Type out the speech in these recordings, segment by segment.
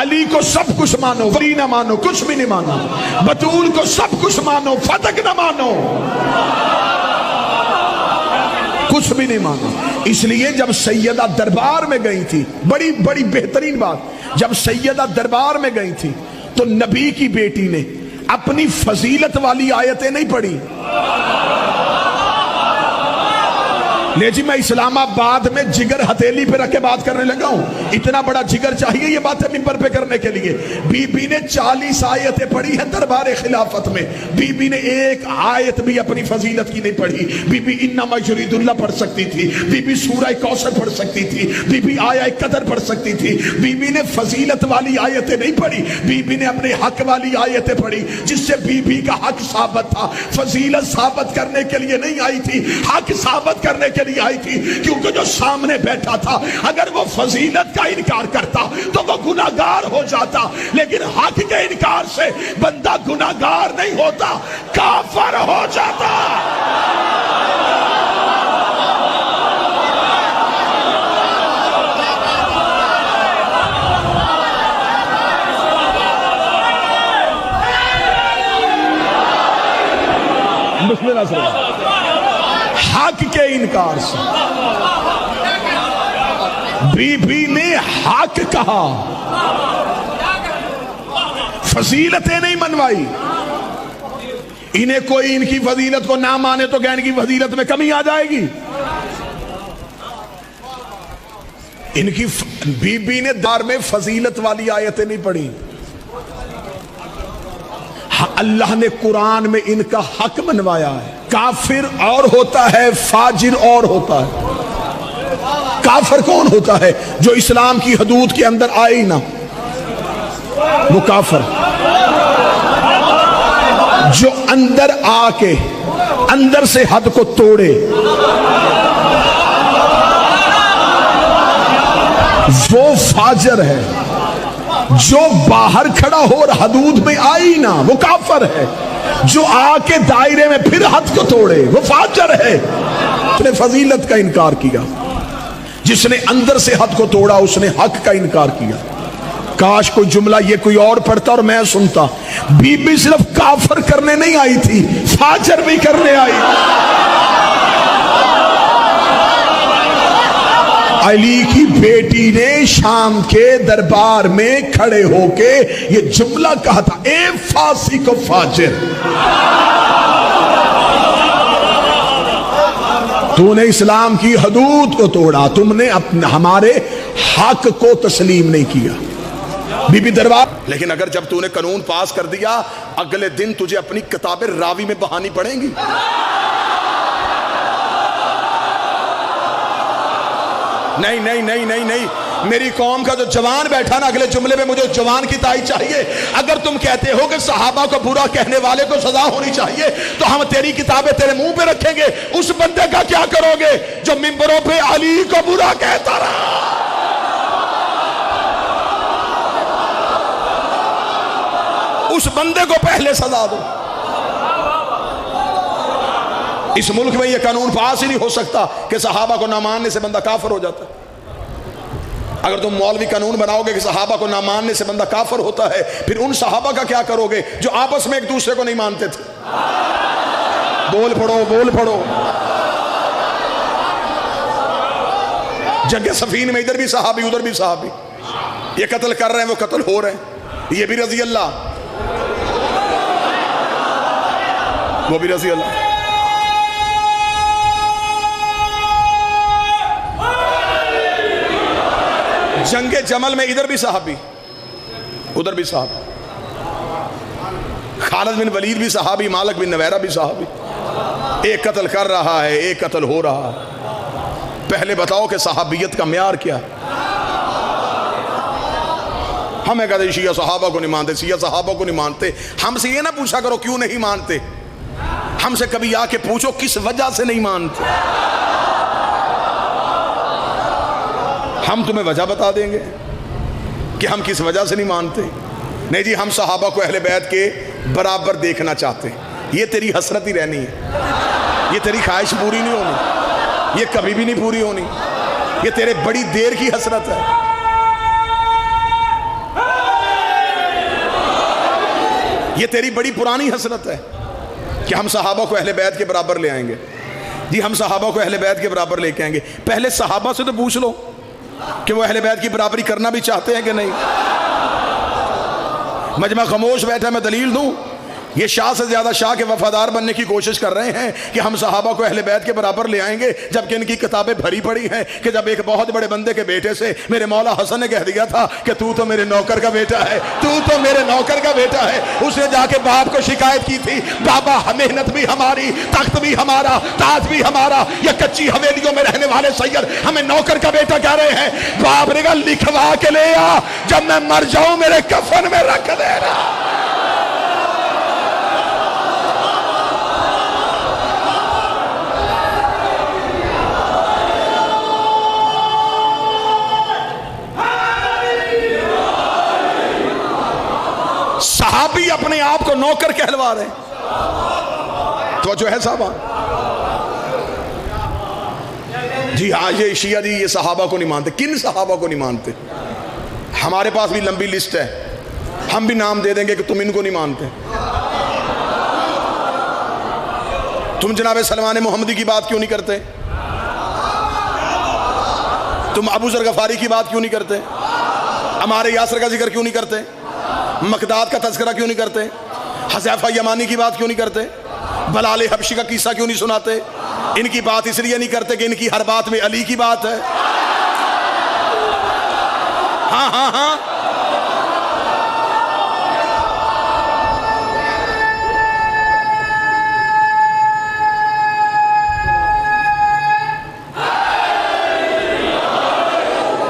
علی کو سب کچھ مانو، ولی نہ مانو، کچھ بھی نہیں مانا، بطول کو سب کچھ مانو، فتق نہ مانو، کچھ بھی نہیں مانا۔ اس لیے جب سیدہ دربار میں گئی تھی، بڑی بڑی بہترین بات، جب سیدہ دربار میں گئی تھی تو نبی کی بیٹی نے اپنی فضیلت والی آیتیں نہیں پڑھی۔ لے جی میں اسلام آباد میں جگر ہتھیلی پہ رکھ کے بات کرنے لگا ہوں، اتنا بڑا جگر چاہیے یہ باتیں ممبر پہ کرنے کے لیے۔ بی بی نے 40 آیتیں پڑھی ہیں دربار خلافت میں، بی بی نے ایک آیت بھی اپنی فضیلت کی نہیں پڑھی۔ بی بی انما یرید اللہ پڑھ سکتی تھی، بی بی سورہ کوثر پڑھ سکتی تھی، بی بی آیہ قدر پڑھ سکتی تھی، بی بی نے فضیلت والی آیتیں نہیں پڑھی، بی بی نے اپنے حق والی آیتیں پڑھی، جس سے بی بی کا حق ثابت تھا۔ فضیلت ثابت کرنے کے لیے نہیں آئی تھی، حق ثابت کرنے کے لیے آئی تھی، کیونکہ جو سامنے بیٹھا تھا اگر وہ فضیلت کا انکار کرتا تو وہ گناہگار ہو جاتا، لیکن حق کے انکار سے بندہ گناہگار نہیں ہوتا، کافر ہو جاتا۔ بسم اللہ صلی اللہ حق کے انکار سے بی بی نے حق کہا، فضیلتیں نہیں منوائی۔ انہیں کوئی ان کی فضیلت کو نہ مانے تو کیا ان کی فضیلت میں کمی آ جائے گی؟ ان کی بی بی نے دار میں فضیلت والی آیتیں نہیں پڑھی۔ اللہ نے قرآن میں ان کا حق منوایا ہے۔ کافر اور ہوتا ہے، فاجر اور ہوتا ہے۔ کافر کون ہوتا ہے؟ جو اسلام کی حدود کے اندر آئے ہی نہ، وہ کافر۔ جو اندر آ کے اندر سے حد کو توڑے وہ فاجر ہے۔ جو باہر کھڑا ہو اور حدود میں آئی نہ، وہ کافر ہے۔ جو آ کے دائرے میں پھر حد کو توڑے وہ فاجر ہے۔ اس نے فضیلت کا انکار کیا، جس نے اندر سے حد کو توڑا اس نے حق کا انکار کیا۔ کاش کوئی جملہ یہ کوئی اور پڑھتا اور میں سنتا۔ بی بی صرف کافر کرنے نہیں آئی تھی، فاجر بھی کرنے آئی۔ علی کی بیٹی نے شام کے دربار میں کھڑے ہو کے یہ جملہ کہا تھا، اے فاسق و فاجر، تو نے اسلام کی حدود کو توڑا، تم نے ہمارے حق کو تسلیم نہیں کیا۔ بی بی دربار۔ لیکن اگر جب تو نے قانون پاس کر دیا، اگلے دن تجھے اپنی کتابیں راوی میں بہانی پڑیں گی۔ نہیں نہیں نہیں نہیں نہیں، میری قوم کا جو جوان بیٹھا نا اگلے جملے میں مجھے جوان کی تائید چاہیے۔ اگر تم کہتے ہو کہ صحابہ کو برا کہنے والے کو سزا ہونی چاہیے تو ہم تیری کتابیں تیرے منہ پہ رکھیں گے، اس بندے کا کیا کرو گے جو ممبروں پہ علی کو برا کہتا رہا؟ اس بندے کو پہلے سزا دو۔ اس ملک میں یہ قانون پاس ہی نہیں ہو سکتا کہ صحابہ کو نہ ماننے سے بندہ کافر ہو جاتا ہے۔ اگر تم مولوی قانون بناؤ گے کہ صحابہ کو نہ ماننے سے بندہ کافر ہوتا ہے، پھر ان صحابہ کا کیا کرو گے جو آپس میں ایک دوسرے کو نہیں مانتے تھے؟ بول پڑو بول پڑو۔ جنگ صفین میں ادھر بھی صحابی ادھر بھی صحابی، یہ قتل کر رہے ہیں وہ قتل ہو رہے ہیں، یہ بھی رضی اللہ وہ بھی رضی اللہ۔ جنگ جمل میں ادھر بھی صحابی ادھر بھی صحابی، خالد بن ولید بھی صحابی، مالک بن نویرہ بھی صحابی۔ ایک قتل کر رہا ہے ایک قتل ہو رہا ہے۔ پہلے بتاؤ کہ صحابیت کا معیار کیا ہے؟ ہمیں کہتے ہیں شیعہ صحابہ کو نہیں مانتے، شیعہ صحابہ کو نہیں مانتے۔ ہم سے یہ نہ پوچھا کرو کیوں نہیں مانتے، ہم سے کبھی آ کے پوچھو کس وجہ سے نہیں مانتے، ہم تمہیں وجہ بتا دیں گے کہ ہم کس وجہ سے نہیں مانتے۔ نہیں جی، ہم صحابہ کو اہل بیت کے برابر دیکھنا چاہتے ہیں۔ یہ تیری حسرت ہی رہنی ہے، یہ تیری خواہش پوری نہیں ہونی، یہ کبھی بھی نہیں پوری ہونی، یہ تیرے بڑی دیر کی حسرت ہے۔ یہ تیری بڑی پرانی حسرت ہے کہ ہم صحابہ کو اہل بیت کے برابر لے آئیں گے. جی ہم صحابہ کو اہل بیت کے برابر لے کے آئیں گے. پہلے صحابہ سے تو پوچھ لو کہ وہ اہل بیت کی برابری کرنا بھی چاہتے ہیں کہ نہیں. مجمع خاموش بیٹھا, میں دلیل دوں. یہ شاہ سے زیادہ شاہ کے وفادار بننے کی کوشش کر رہے ہیں کہ ہم صحابہ کو اہل بیت کے برابر لے آئیں گے, جبکہ ان کی کتابیں بھری پڑی ہیں کہ جب ایک بہت بڑے بندے کے بیٹے سے میرے مولا حسن نے کہہ دیا تھا کہ تو میرے نوکر کا بیٹا ہے, تو میرے نوکر کا بیٹا ہے. اس نے جا کے باپ کو شکایت کی تھی, بابا محنت بھی ہماری, تخت بھی ہمارا, تاج بھی ہمارا, یہ کچی حویلیوں میں رہنے والے سید ہمیں نوکر کا بیٹا کہہ رہے ہیں. باپ نے کہا لکھوا کے لے آ, جب میں مر جاؤں میرے کفن میں رکھ دینا. صحابی اپنے آپ کو نوکر کہلوا رہے ہیں. تو جو ہے صحابہ, جی ہاں یہ شیعہ جی یہ صحابہ کو نہیں مانتے. کن صحابہ کو نہیں مانتے؟ ہمارے پاس بھی لمبی لسٹ ہے, ہم بھی نام دے دیں گے کہ تم ان کو نہیں مانتے. تم جناب سلمان محمدی کی بات کیوں نہیں کرتے؟ تم ابو ذر غفاری کی بات کیوں نہیں کرتے؟ عمار یاسر کا ذکر کیوں نہیں کرتے؟ مقداد کا تذکرہ کیوں نہیں کرتے؟ حذیفہ یمانی کی بات کیوں نہیں کرتے؟ بلال حبشی کا قصہ کیوں نہیں سناتے؟ ان کی بات اس لیے نہیں کرتے کہ ان کی ہر بات میں علی کی بات ہے. ہاں ہاں ہاں,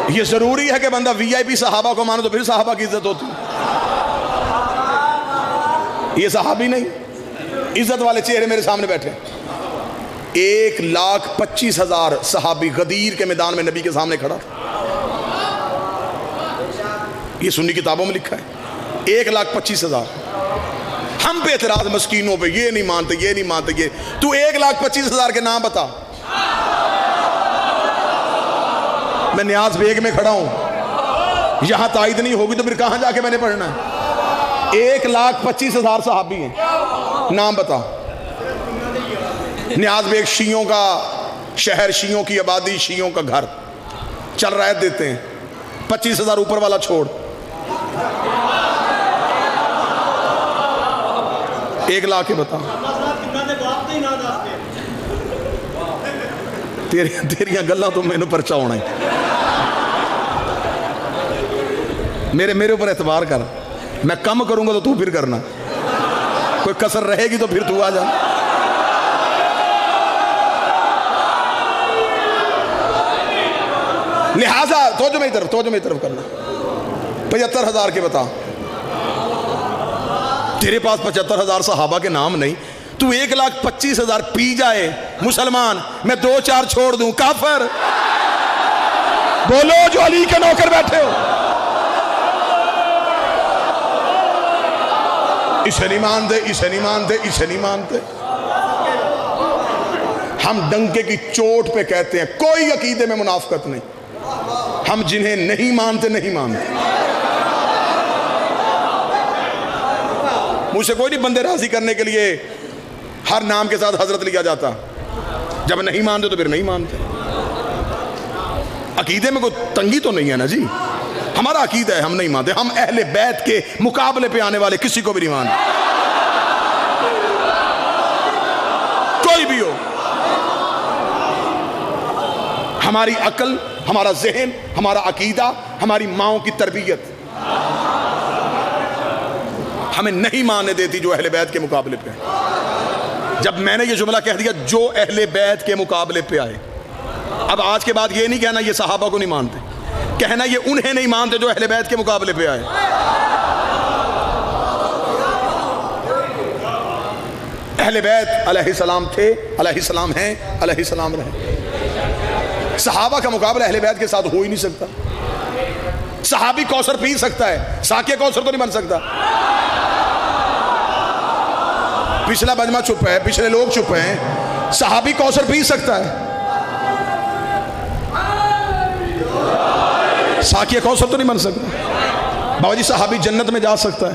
یہ ضروری ہے کہ بندہ وی آئی پی صحابہ کو مانو تو پھر صحابہ کی عزت ہوتی. یہ صحابی نہیں, عزت والے چہرے میرے سامنے بیٹھے. 1,25,000 صحابی غدیر کے میدان میں نبی کے سامنے کھڑا. یہ سنی کتابوں میں لکھا ہے 1,25,000. ہم پہ اعتراض مسکینوں پہ, یہ نہیں مانتے, یہ نہیں مانتے. یہ تو 1,25,000 کے نام بتا. میں نیاز بیگ میں کھڑا ہوں, یہاں تائید نہیں ہوگی تو پھر کہاں جا کے میں نے پڑھنا ہے؟ 1,25,000 صحابی ہیں, نام بتا. نیاز بیگ شیعوں کا شہر, شیعوں کی آبادی, شیعوں کا گھر, چل رائت دیتے ہیں. 25,000 اوپر والا چھوڑ, 1,00,000 کے بتا. تیریاں گلاں تو میں نے پرچا ہونا ہے. میرے اوپر اعتبار کر, میں کم کروں گا تو تو پھر کرنا, کوئی کسر رہے گی تو پھر تو آ جا. لہذا توجہ میری طرف کرنا. 75,000 کے بتا. تیرے پاس 75,000 صحابہ کے نام نہیں, تو 1,25,000 پی جائے مسلمان, میں 2-4 چھوڑ دوں کافر. بولو جو علی کے نوکر بیٹھے ہو. اسے نہیں مانتے, اسے نہیں مانتے, اسے نہیں مانتے. ہم ڈنکے کی چوٹ پہ کہتے ہیں کوئی عقیدے میں منافقت نہیں. ہم جنہیں نہیں مانتے نہیں مانتے. مجھ سے کوئی نہیں بندے راضی کرنے کے لیے ہر نام کے ساتھ حضرت لیا جاتا. جب نہیں مانتے تو پھر نہیں مانتے. عقیدے میں کوئی تنگی تو نہیں ہے نا جی. ہمارا عقیدہ ہے, ہم نہیں مانتے. ہم اہل بیت کے مقابلے پہ آنے والے کسی کو بھی نہیں مانتے, کوئی بھی ہو. ہماری عقل, ہمارا ذہن, ہمارا عقیدہ, ہماری ماؤں کی تربیت ہمیں نہیں ماننے دیتی جو اہل بیت کے مقابلے پہ. جب میں نے یہ جملہ کہہ دیا جو اہل بیت کے مقابلے پہ آئے, اب آج کے بعد یہ نہیں کہنا یہ صحابہ کو نہیں مانتے, کہنا یہ انہیں نہیں مانتے جو اہل بیت کے مقابلے پہ آئے. اہل بیت علیہ السلام تھے, علیہ السلام ہیں, علیہ السلام رہے. صحابہ کا مقابلہ اہل بیت کے ساتھ ہو ہی نہیں سکتا. صحابی کوثر پی سکتا ہے, ساقیہ کوثر تو نہیں بن سکتا. پچھلا مجمع چپ ہے, پچھلے لوگ چپ ہیں, صحابی کوثر پی سکتا ہے, ساقیہ کوثر تو نہیں بن سکتا. بابا جی صحابی جنت میں جا سکتا ہے,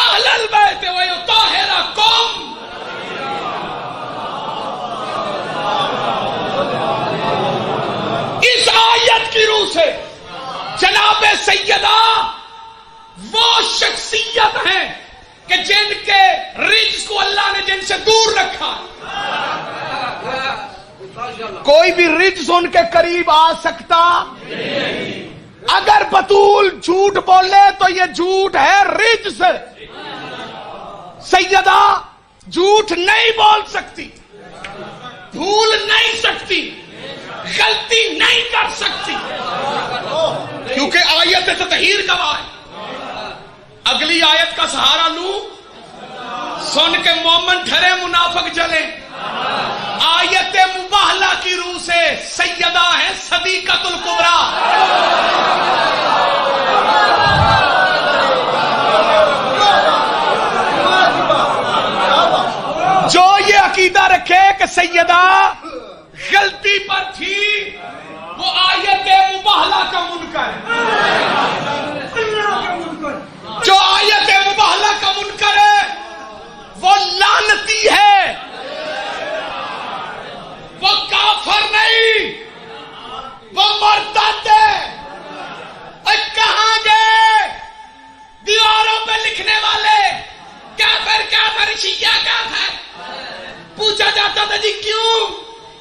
اہل البیت ویطہرکم. اس آیت کی روح سے جناب سیدہ وہ شخصیت ہیں کہ جن کے رجز کو اللہ نے جن سے دور رکھا. کوئی بھی رجز ان کے قریب آ سکتا. اگر بطول جھوٹ بولے تو یہ جھوٹ ہے رجز. سیدہ جھوٹ نہیں بول سکتی، بھول نہیں سکتی، غلطی نہیں کر سکتی، کیونکہ آیت تطہیر گواہ ہے. اگلی آیت کا سہارا لوں، سن کے مومن ڈرے منافق جلے. آیت مباہلہ کی روح سے سیدہ ہے صدیقۃ الکبریٰ. جو یہ عقیدہ رکھے کہ سیدہ غلطی پر تھی وہ آیت مباہلہ کا منکر ہے. جو آیت مباہلہ کا منکر ہے وہ لعنتی ہے، وہ کافر نہیں، وہ مرتد ہے. کہاں گئے دیواروں پہ لکھنے والے کافر کافر شیعہ کافر؟ پوچھا جاتا تھا جی کیوں؟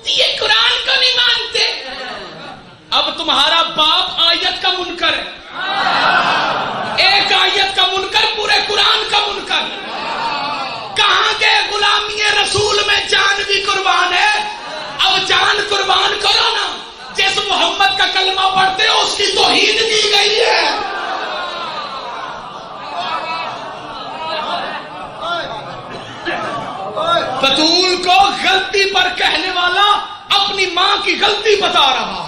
یہ قرآن کو نہیں مانتے. اب تمہارا باپ آیت کا منکر ہے، ایک آیت کا منکر پورے قرآن کا منکر. کہاں گئے غلامی رسول میں جان بھی قربان ہے؟ اب جان قربان کرو نا. جس محمد کا کلمہ پڑھتے ہو اس کی توہین کی گئی ہے. بطول کو غلطی پر کہنے والا اپنی ماں کی غلطی بتا رہا.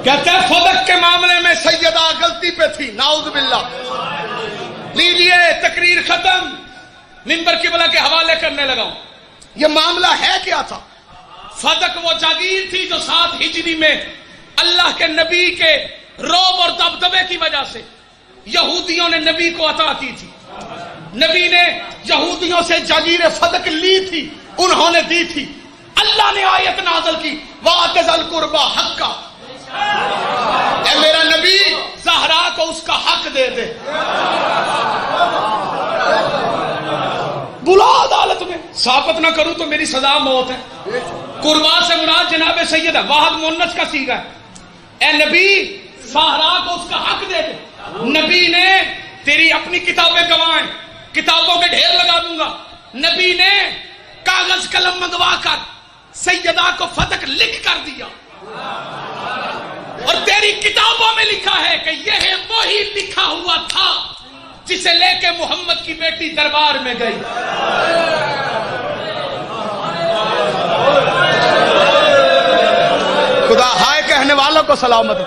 کہتے ہیں فدق کے معاملے میں سیدہ غلطی پہ تھی، نعوذ باللہ. لیجئے تقریر ختم، منبر قبلہ کے حوالے کرنے لگا ہوں. یہ معاملہ ہے کیا تھا؟ فدق وہ جاگیر تھی جو 7 ہجری میں اللہ کے نبی کے رعب اور دبدبے کی وجہ سے یہودیوں نے نبی کو عطا کی تھی. نبی نے یہودیوں سے جاگیر فدق لی تھی، انہوں نے دی تھی. اللہ نے آیت نازل کی وَآتِ ذِی الْقُرْبَىٰ حَقَّهُ. اے میرا نبی زہرا کو اس کا حق دے دے. بلا عدالت میں ثابت نہ کروں تو میری سزا موت ہے. قربا سے مراد جناب سیدہ واحد مؤنث کا صیغہ ہے. اے نبی زہرا کو اس کا حق دے دے. نبی نے تیری اپنی کتابیں گوائیں، کتابوں کے ڈھیر لگا دوں گا. نبی نے کاغذ قلم منگوا کر سیدہ کو فدق لکھ کر دیا اور تیری کتابوں میں لکھا ہے کہ یہ وہی لکھا ہوا تھا جسے لے کے محمد کی بیٹی دربار میں گئی. خدا ہائے کہنے والوں کو سلامت.